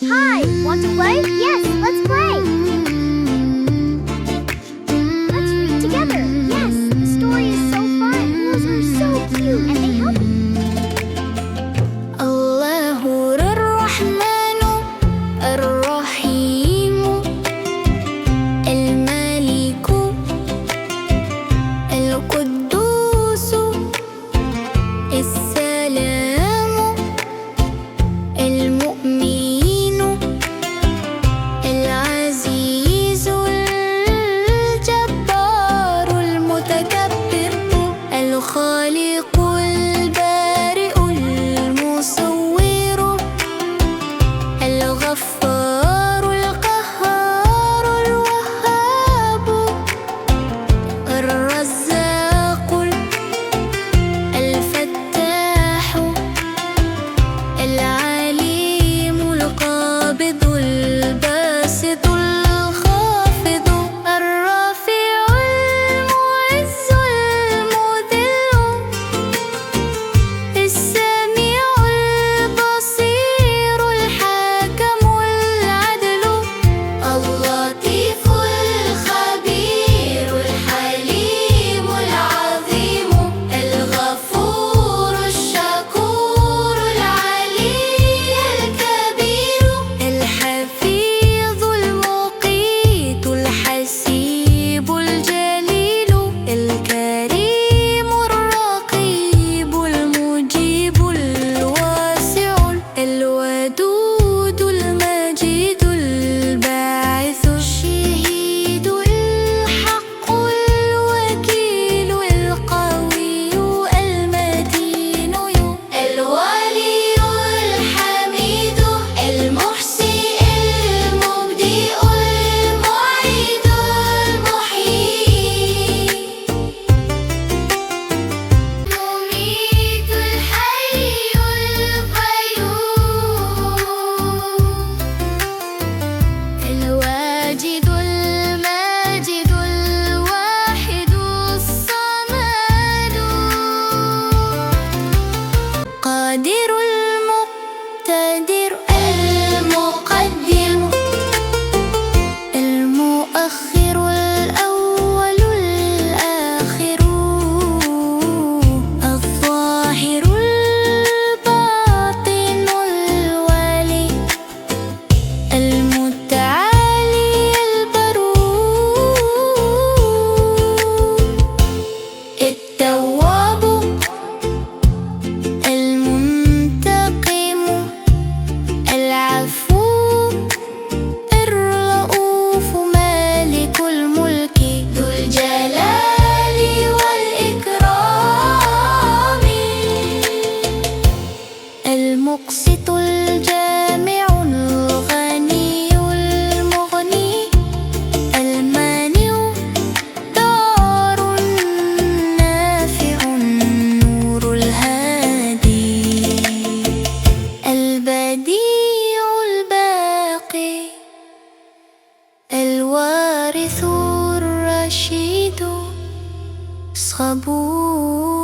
Hi, want to play? Yes, let's play. Let's read together. Yes, the story is so fun. Rules are so cute and they help me. الله الرحمن الرحيم الملك القدوس السلام المؤمن العزيز الجبار المتكبر الخالق البارئ المصور الغفار القهار الوهاب الرزاق الفتاح العليم القابض الباسط الخافض الرافع المعز المذل السميع البصير الحاكم العدل اللطيف الخبير الحليم العظيم الغفور الشكور العلي الكبير الحفيظ المقيت الحسيب الجليل الكريم الرقيب المجيب الواسع الودود المجيد الباعث الشهيد الحق الوكيل القوي المتين الولي الحميد المحسن المبدئ المعيد المحيي المميت الحي القيوم الواجد الماجد الواحد الصمد قادر المقتدر المقدم المؤخر الأول الآخر الظاهر الباطن الوالي المتعالي البرور التواب المنتقم العفو الرؤوف مالك الملك ذو الجلال والإكرام المقسط الجامع الغني المغني المانع دار نافع النور الهادي البديع الباقي الوارث الرشيد صبور